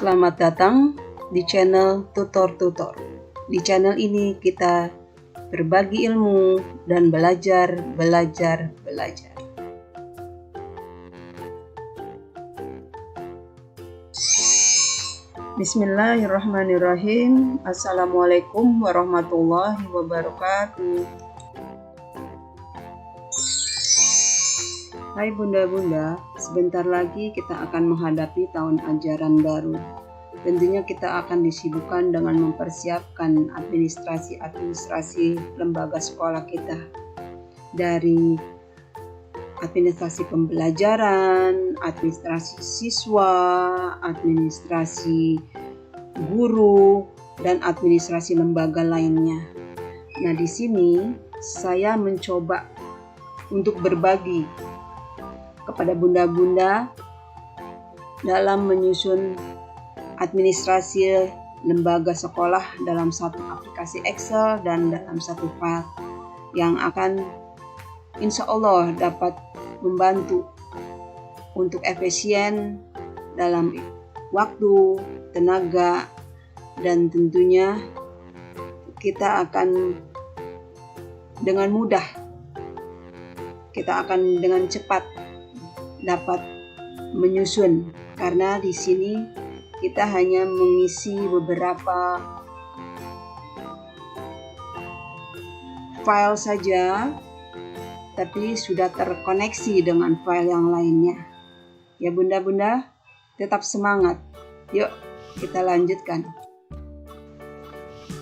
Selamat datang di channel Tutor. Di channel ini kita berbagi ilmu dan belajar. Bismillahirrahmanirrahim. Assalamualaikum warahmatullahi wabarakatuh. Hai bunda-bunda, sebentar lagi kita akan menghadapi tahun ajaran baru. Tentunya kita akan disibukkan dengan mempersiapkan administrasi lembaga sekolah kita. Dari administrasi pembelajaran, administrasi siswa, administrasi guru, dan administrasi lembaga lainnya. Nah, di sini saya mencoba untuk berbagi kepada bunda-bunda dalam menyusun administrasi lembaga sekolah dalam satu aplikasi Excel dan dalam satu file yang akan insya Allah dapat membantu untuk efisien dalam waktu, tenaga, dan tentunya kita akan dengan mudah, kita akan dengan cepat dapat menyusun, karena di sini kita hanya mengisi beberapa file saja, tapi sudah terkoneksi dengan file yang lainnya. Ya bunda-bunda, tetap semangat. Yuk kita lanjutkan.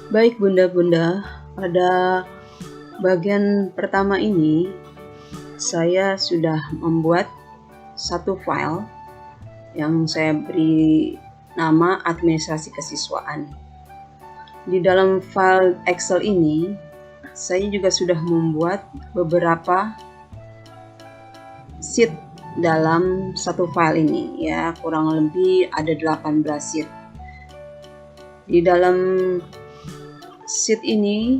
Baik bunda-bunda, pada bagian pertama ini saya sudah membuat satu file yang saya beri nama administrasi kesiswaan. Di dalam file Excel ini saya juga sudah membuat beberapa sheet dalam satu file ini, ya kurang lebih ada 18 sheet. Di dalam sheet ini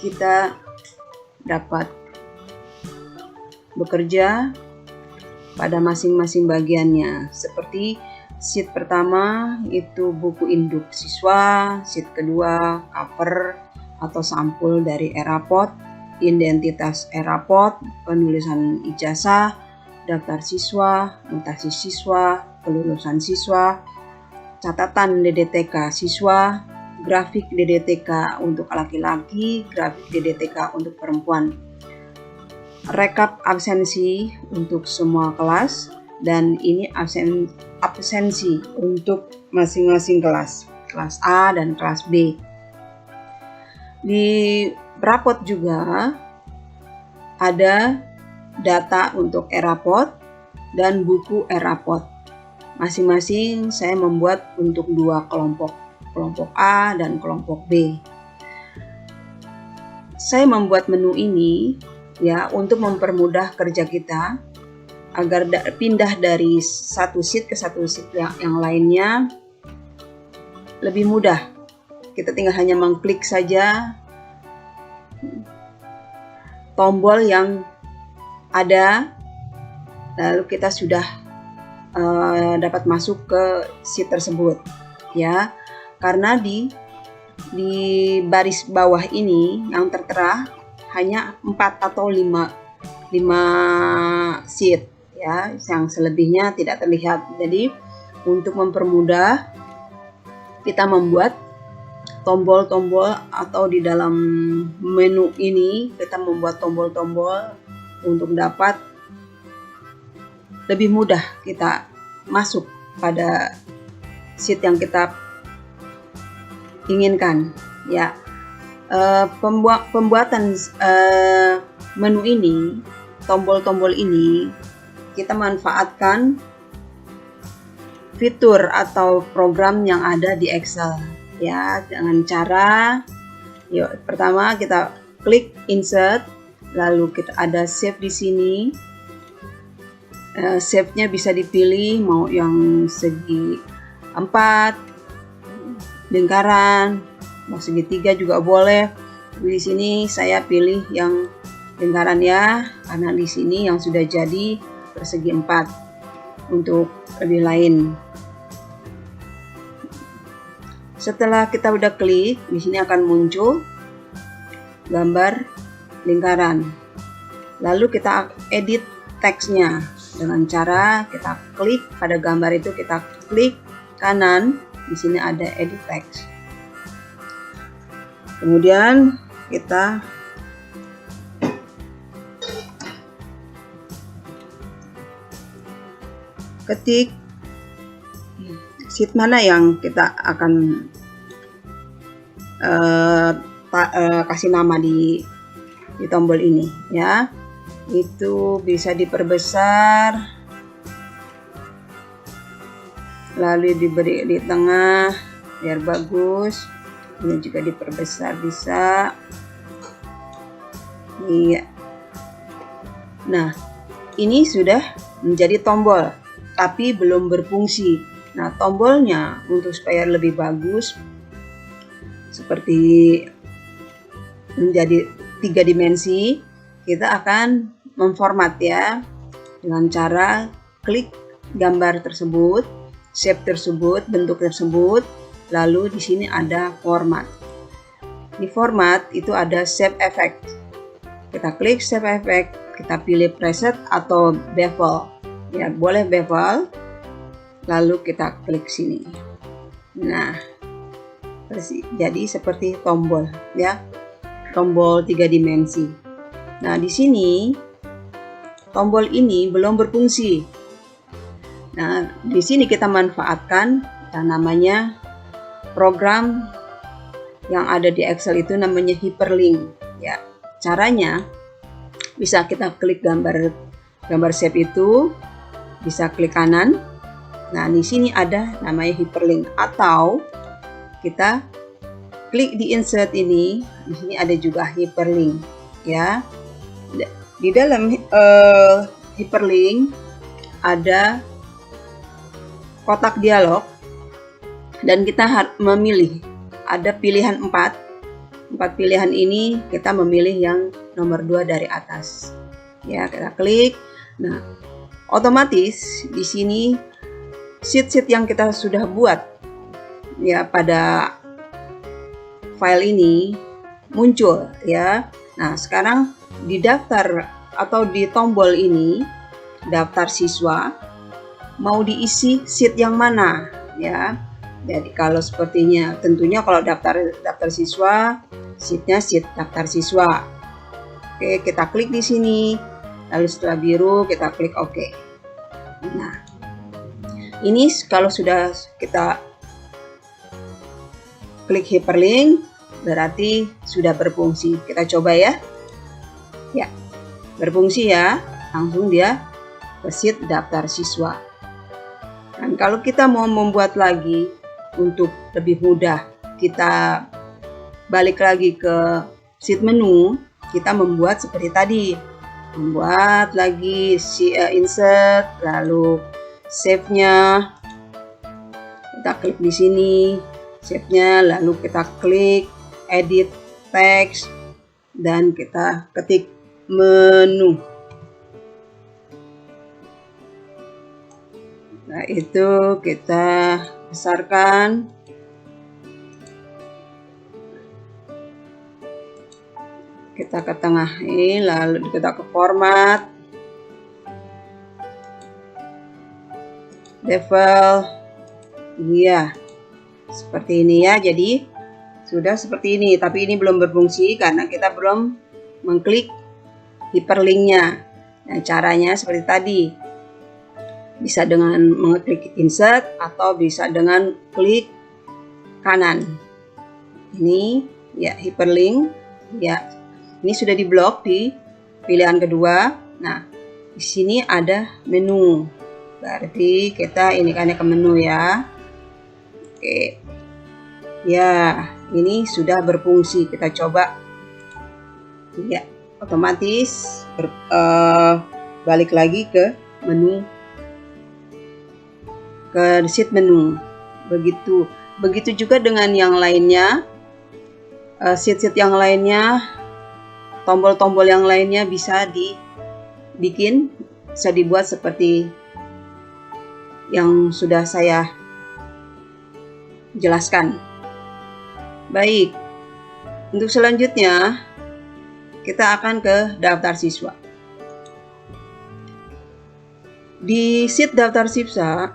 kita dapat bekerja pada masing-masing bagiannya. Seperti sheet pertama itu buku induk siswa, sheet kedua cover atau sampul dari e-rapot, identitas e-rapot, penulisan ijazah, daftar siswa, mutasi siswa, kelulusan siswa, catatan DDTK siswa, grafik DDTK untuk laki-laki, grafik DDTK untuk perempuan, rekap absensi untuk semua kelas, dan ini absensi untuk masing-masing kelas A dan kelas B. Di rapot juga ada data untuk e-rapot dan buku e-rapot. Masing-masing saya membuat untuk dua kelompok A dan kelompok B. Saya membuat menu ini ya untuk mempermudah kerja kita agar pindah dari satu sheet ke satu sheet yang lainnya lebih mudah. Kita tinggal hanya mengklik saja tombol yang ada, lalu kita sudah dapat masuk ke sheet tersebut, ya. Karena di baris bawah ini yang tertera hanya 4 atau 5 sheet, ya, yang selebihnya tidak terlihat. Jadi untuk mempermudah kita membuat tombol-tombol, atau di dalam menu ini kita membuat tombol-tombol untuk dapat lebih mudah kita masuk pada sheet yang kita inginkan, ya. Pembuatan menu ini, tombol-tombol ini, kita manfaatkan fitur atau program yang ada di Excel, ya, dengan cara pertama kita klik insert, lalu kita ada save di sini. Save-nya bisa dipilih mau yang segi 4, lingkaran, mau segitiga juga boleh. Di sini saya pilih yang lingkaran, ya, karena di sini yang sudah jadi persegi 4 untuk lebih lain. Setelah kita udah klik, di sini akan muncul gambar lingkaran. Lalu kita edit teksnya dengan cara kita klik pada gambar itu, kita klik kanan, di sini ada edit text. Kemudian kita ketik sheet mana yang kita akan kasih nama di tombol ini ya. Itu bisa diperbesar, lalu diberi di tengah biar bagus. Ini juga diperbesar bisa. Iya. Nah, ini sudah menjadi tombol tapi belum berfungsi. Nah, tombolnya untuk supaya lebih bagus seperti menjadi 3 dimensi, kita akan memformat ya dengan cara klik gambar tersebut, shape tersebut, bentuk tersebut, lalu di sini ada format. Di format itu ada shape effect. Kita klik shape effect, kita pilih preset atau bevel. Ya, boleh bevel. Lalu kita klik sini. Nah, jadi seperti tombol ya. Tombol 3 dimensi. Nah, di sini tombol ini belum berfungsi. Nah, di sini kita manfaatkan yang namanya program yang ada di Excel itu namanya hyperlink ya. Caranya bisa kita klik gambar shape itu, bisa klik kanan. Nah, di sini ada namanya hyperlink, atau kita klik di insert ini, di sini ada juga hyperlink ya. Di dalam hyperlink ada kotak dialog dan kita memilih, ada pilihan 4 pilihan ini kita memilih yang nomor 2 dari atas ya. Kita klik. Nah, otomatis di sini sheet-sheet yang kita sudah buat ya pada file ini muncul ya. Nah, sekarang di daftar atau di tombol ini, daftar siswa, mau diisi sheet yang mana ya. Jadi kalau sepertinya, tentunya kalau daftar siswa, sheetnya sheet daftar siswa. Oke, kita klik di sini. Lalu setelah biru kita klik OK. Nah, ini kalau sudah kita klik hyperlink berarti sudah berfungsi. Kita coba ya. Ya, berfungsi ya. Langsung dia ke sheet daftar siswa. Dan kalau kita mau membuat lagi untuk lebih mudah, kita balik lagi ke sheet menu, kita membuat seperti tadi. Membuat lagi insert, lalu save-nya. Kita klik di sini, save-nya, lalu kita klik edit text dan kita ketik menu. Nah, itu kita besarkan. Kita ke tengah ini, lalu kita ke format, bevel, iya, seperti ini ya. Jadi sudah seperti ini, tapi ini belum berfungsi karena kita belum mengklik hyperlinknya. Nah, caranya seperti tadi, bisa dengan mengklik insert atau bisa dengan klik kanan. Ini ya hyperlink, ya. Ini sudah diblok di pilihan kedua. Nah, di sini ada menu. Berarti kita ini kan ke menu ya. Oke. Ya, ini sudah berfungsi. Kita coba. Ya, otomatis balik lagi ke menu, ke sheet menu. Begitu juga dengan yang lainnya. Sheet-sheet yang lainnya, tombol-tombol yang lainnya bisa bisa dibuat seperti yang sudah saya jelaskan. Baik, untuk selanjutnya kita akan ke daftar siswa. Di sheet daftar siswa,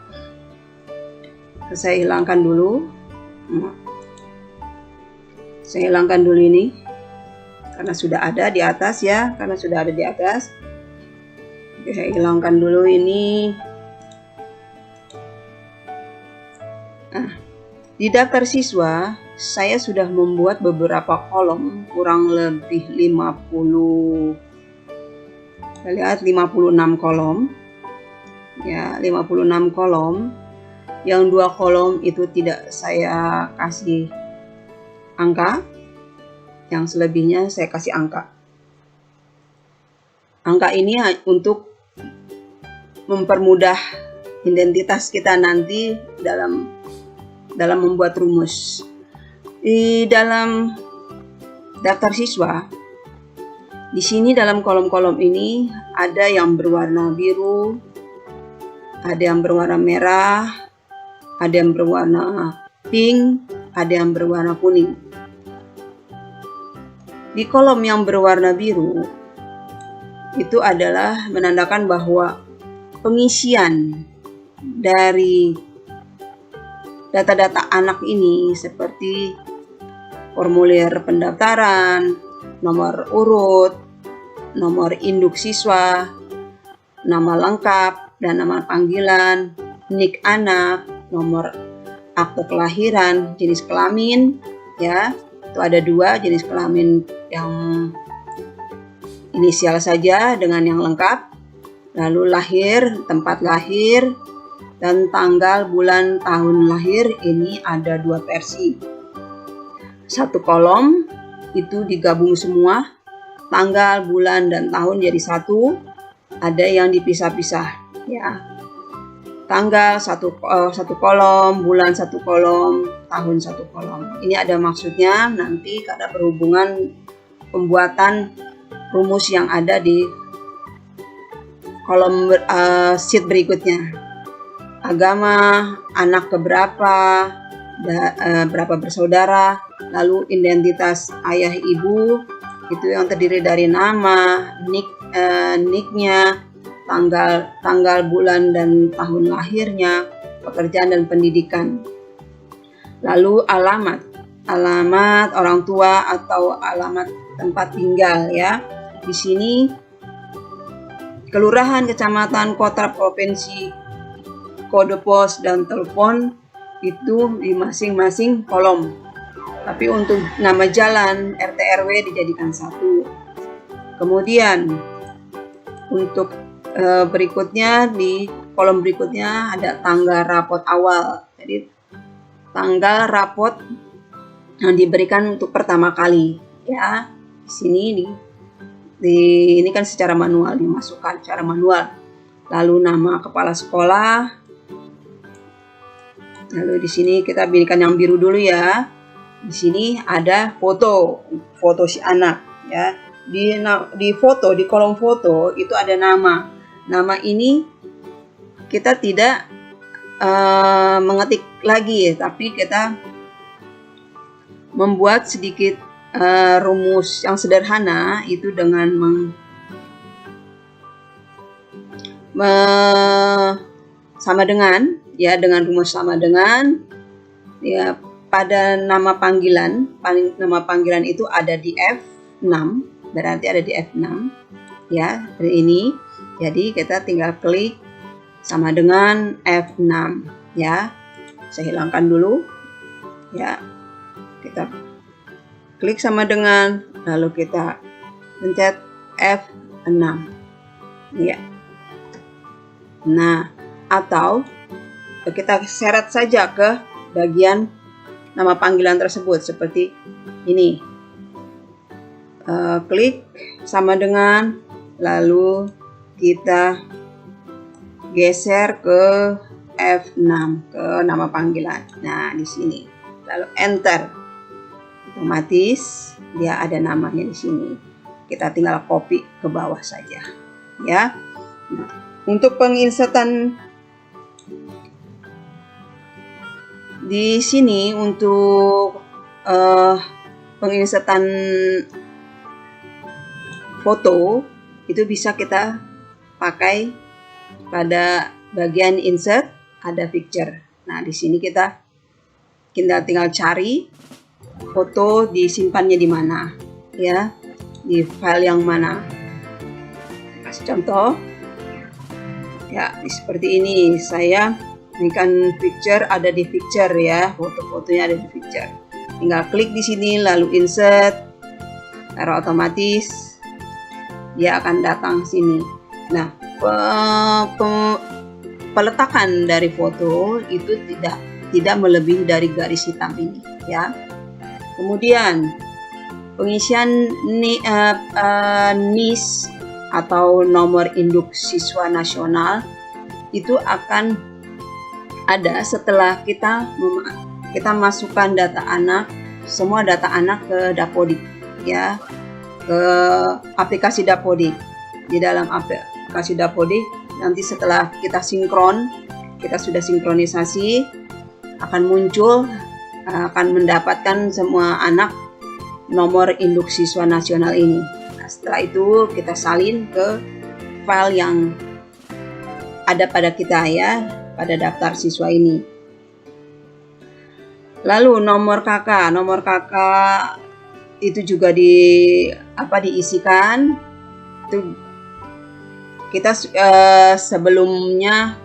saya hilangkan dulu. Saya hilangkan dulu ini, karena sudah ada di atas ya, Oke, saya hilangkan dulu ini. Di daftar siswa, saya sudah membuat beberapa kolom, kurang lebih 56 kolom. Ya, 56 kolom. Yang 2 kolom itu tidak saya kasih angka, yang selebihnya saya kasih angka. Angka ini untuk mempermudah identitas kita nanti dalam membuat rumus. Di dalam daftar siswa, di sini dalam kolom-kolom ini ada yang berwarna biru, ada yang berwarna merah, ada yang berwarna pink, ada yang berwarna kuning. Di kolom yang berwarna biru itu adalah menandakan bahwa pengisian dari data-data anak ini seperti formulir pendaftaran, nomor urut, nomor induk siswa, nama lengkap dan nama panggilan, nik anak, nomor akte kelahiran, jenis kelamin, ya, itu ada 2 jenis kelamin, yang inisial saja dengan yang lengkap, lalu lahir, tempat lahir, dan tanggal, bulan, tahun lahir. Ini ada 2 versi. Satu kolom itu digabung semua, tanggal, bulan, dan tahun jadi satu. Ada yang dipisah-pisah, ya. Tanggal satu kolom, bulan 1 kolom, tahun 1 kolom. Ini ada maksudnya nanti karena berhubungan pembuatan rumus yang ada di kolom sheet berikutnya. Agama, anak keberapa, berapa bersaudara, lalu identitas ayah ibu, itu yang terdiri dari nama, niknya, tanggal, bulan dan tahun lahirnya, pekerjaan dan pendidikan. Lalu alamat orang tua atau alamat tempat tinggal, ya. Di sini kelurahan, kecamatan, kota, provinsi, kode pos dan telepon itu di masing-masing kolom. Tapi untuk nama jalan, RT RW dijadikan 1. Kemudian untuk berikutnya, di kolom berikutnya ada tanggal rapot awal. Jadi tanggal rapot yang diberikan untuk pertama kali, ya. Di sini ini kan secara manual, dimasukkan secara manual. Lalu nama kepala sekolah. Lalu di sini kita berikan yang biru dulu, ya. Di sini ada foto si anak, ya. Di foto, di kolom foto itu ada nama. Nama ini kita tidak mengetik lagi, tapi kita membuat sedikit rumus yang sederhana itu dengan sama dengan, ya, dengan rumus sama dengan, ya, pada nama panggilan itu ada di F6, berarti ada di F6, ya, ini. Jadi kita tinggal klik sama dengan F6, ya. Saya hilangkan dulu, ya. Kita klik sama dengan, lalu kita pencet F6, ya. Nah, atau kita seret saja ke bagian nama panggilan tersebut seperti ini. Klik sama dengan, lalu kita geser ke F6 ke nama panggilan. Nah, di sini. Lalu enter. Otomatis dia ada namanya di sini. Kita tinggal copy ke bawah saja, ya. Nah, untuk penginsertan di sini, untuk penginsertan foto itu bisa kita pakai pada bagian insert ada picture. Nah, di sini kita tinggal cari foto disimpannya di mana, ya, di file yang mana. Kasih contoh, ya, seperti ini. Saya berikan picture ada di picture, ya, foto-fotonya ada di picture. Tinggal klik di sini, lalu insert, taruh otomatis, dia akan datang sini. Nah, peletakan dari foto itu tidak melebihi dari garis hitam ini, ya. Kemudian pengisian NIS atau nomor induk siswa nasional itu akan ada setelah kita masukkan data anak, semua data anak ke Dapodik, ya, ke aplikasi Dapodik. Di dalam aplikasi Dapodik nanti setelah kita sudah sinkronisasi, akan muncul, akan mendapatkan semua anak nomor induk siswa nasional ini. Nah, setelah itu kita salin ke file yang ada pada kita, ya, pada daftar siswa ini. Lalu nomor KK itu juga diisikan. Itu kita sebelumnya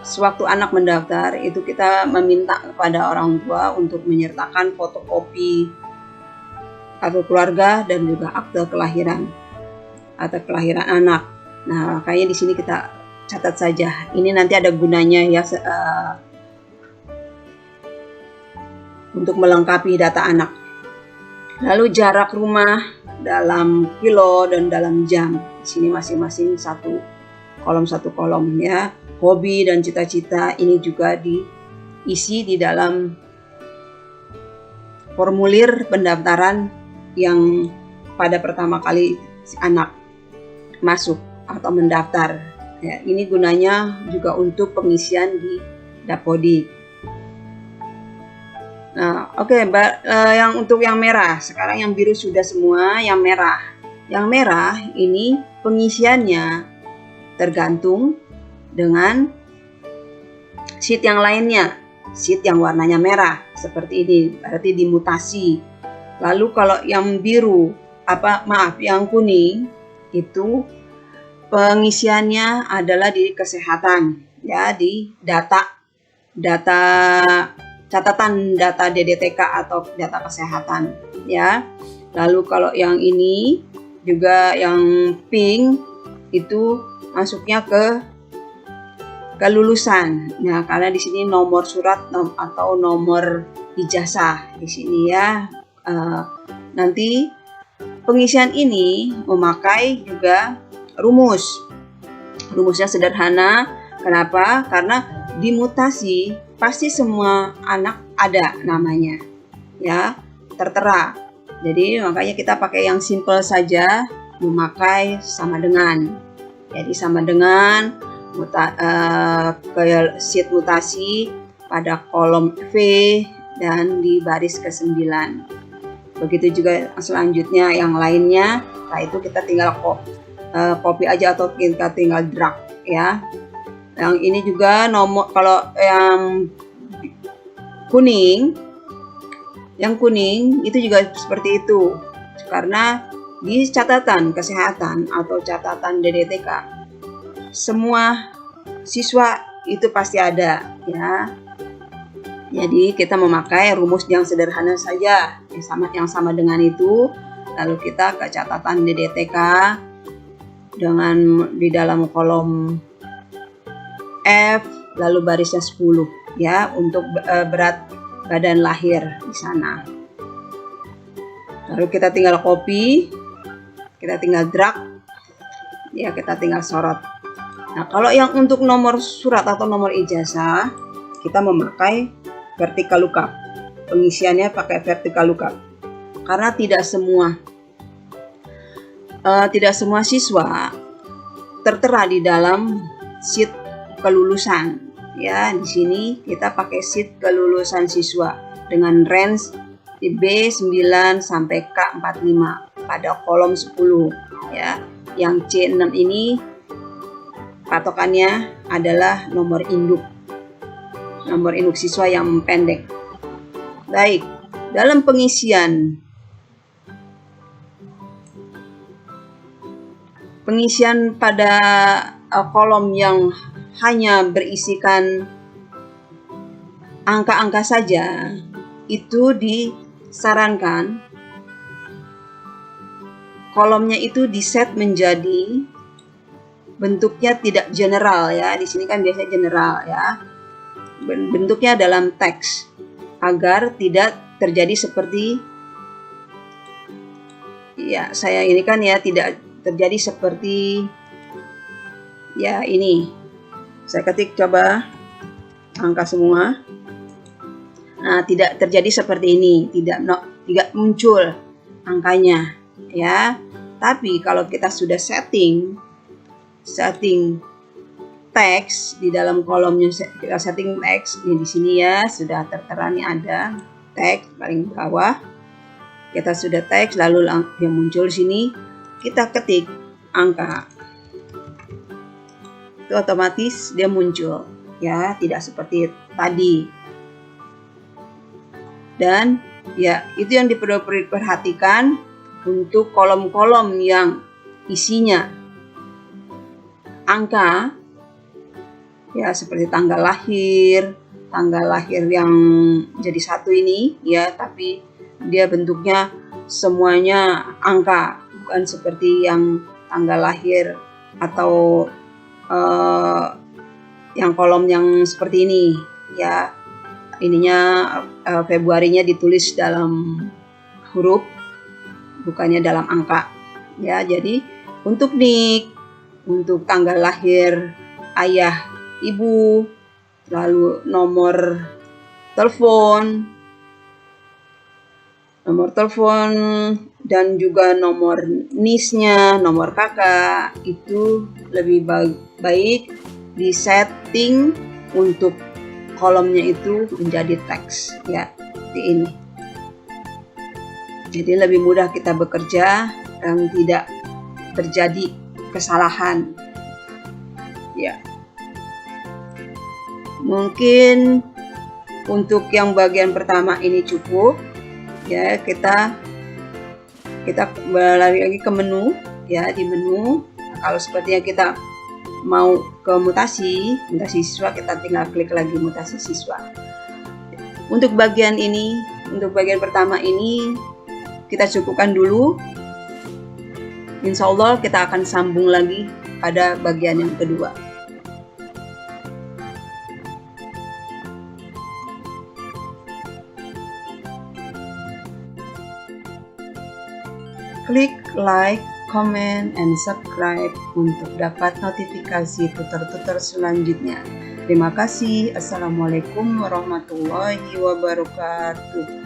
sewaktu anak mendaftar itu kita meminta kepada orang tua untuk menyertakan fotokopi kartu keluarga dan juga akte kelahiran anak. Nah, makanya di sini kita catat saja. Ini nanti ada gunanya, ya, untuk melengkapi data anak. Lalu jarak rumah dalam kilo dan dalam jam. Di sini masing-masing satu kolom, ya. Hobi dan cita-cita ini juga diisi di dalam formulir pendaftaran yang pada pertama kali si anak masuk atau mendaftar. Ya, ini gunanya juga untuk pengisian di Dapodik. Nah, oke, yang untuk yang merah, sekarang yang biru sudah semua, yang merah. Yang merah ini pengisiannya tergantung dengan sheet yang lainnya. Sheet yang warnanya merah seperti ini, berarti dimutasi. Lalu kalau yang biru, yang kuning itu pengisiannya adalah di kesehatan, ya, di data catatan data DDTK atau data kesehatan, ya. Lalu kalau yang ini juga yang pink itu masuknya ke kelulusan. Nah, karena di sini nomor surat atau nomor ijazah di sini, ya. Nanti pengisian ini memakai juga rumus. Rumusnya sederhana. Kenapa? Karena dimutasi pasti semua anak ada namanya, ya, tertera. Jadi makanya kita pakai yang simple saja, memakai sama dengan. Jadi sama dengan ke sheet mutasi pada kolom V dan di baris ke-9. Begitu juga selanjutnya yang lainnya. Nah, itu kita tinggal copy aja atau kita tinggal drag, ya. Yang ini juga nomor, kalau yang kuning itu juga seperti itu. Karena di catatan kesehatan atau catatan DDTK semua siswa itu pasti ada, ya. Jadi kita memakai rumus yang sederhana saja, yang sama dengan itu. Lalu kita ke catatan DDTK dengan di dalam kolom F, lalu barisnya 10, ya, untuk berat badan lahir di sana. Lalu kita tinggal copy, kita tinggal drag, ya, kita tinggal sorot. Nah, kalau yang untuk nomor surat atau nomor ijazah, kita memakai vertical lookup. Pengisiannya pakai vertical lookup. Karena tidak semua siswa tertera di dalam sheet kelulusan, ya. Di sini kita pakai sheet kelulusan siswa dengan range di B9 sampai K45 pada kolom 10 ya. Yang C6 ini patokannya adalah nomor induk siswa yang pendek. Baik, dalam pengisian pada kolom yang hanya berisikan angka-angka saja, itu disarankan kolomnya itu diset menjadi bentuknya tidak general ya. Di sini kan biasanya general ya. Bentuknya dalam teks agar tidak terjadi seperti ya saya ini kan ya, tidak terjadi seperti ya ini. Saya ketik coba angka semua. Nah, tidak terjadi seperti ini, tidak muncul angkanya ya. Tapi kalau kita sudah setting teks di dalam kolomnya, kita setting teks ini di sini ya, sudah tertera nih ada teks paling bawah. Kita sudah teks lalu dia muncul sini, kita ketik angka. Itu otomatis dia muncul ya, tidak seperti tadi. Dan ya, itu yang diperhatikan untuk kolom-kolom yang isinya angka ya, seperti tanggal lahir yang jadi satu ini ya, tapi dia bentuknya semuanya angka, bukan seperti yang tanggal lahir atau yang kolom yang seperti ini ya. Ininya Februarinya ditulis dalam huruf, bukannya dalam angka ya. Jadi untuk nik, untuk tanggal lahir ayah ibu, lalu nomor telepon dan juga nomor nisnya, nomor kakak, itu lebih baik disetting untuk kolomnya itu menjadi teks ya, seperti ini. Jadi lebih mudah kita bekerja dan tidak terjadi kesalahan ya. Mungkin untuk yang bagian pertama ini cukup ya. Kita berlari lagi ke menu ya. Di menu, kalau sepertinya kita mau ke mutasi siswa, kita tinggal klik lagi mutasi siswa. Untuk bagian pertama ini kita cukupkan dulu. Insya Allah kita akan sambung lagi pada bagian yang kedua. Klik like, comment, and subscribe untuk dapat notifikasi tutor-tutor selanjutnya. Terima kasih. Assalamualaikum warahmatullahi wabarakatuh.